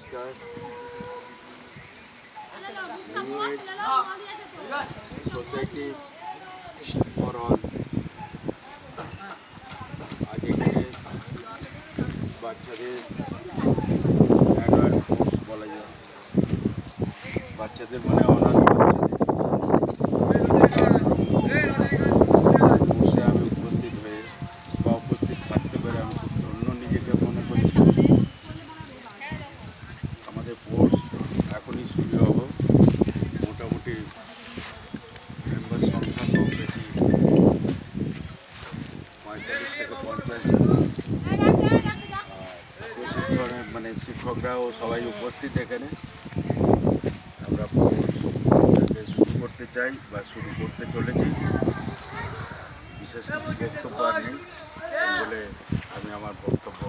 নমস্কার। Society for all আগে বাচ্চাদের অ্যাডাল্ট কোর্স বলা যায়, বাচ্চাদের মানে অনাথ কোর্সে আমি উপস্থিত হয়ে বা উপস্থিত থাকতে পেরে আমি খুব ধন্য নিজেকে মনে করি। আমাদের কোর্স এখনই শুরু হবো, মোটামুটি মেম্বার সংখ্যা কম বেশি 45 থেকে 50 জন। প্রশিক্ষণের মানে শিক্ষকরাও সবাই উপস্থিত এখানে। আমরা কোর্সটাকে শুরু করতে চাই বা শুরু করতে চলেছি। বিশেষ কিছু বক্তব্য আর নেই বলে আমি আমার বক্তব্য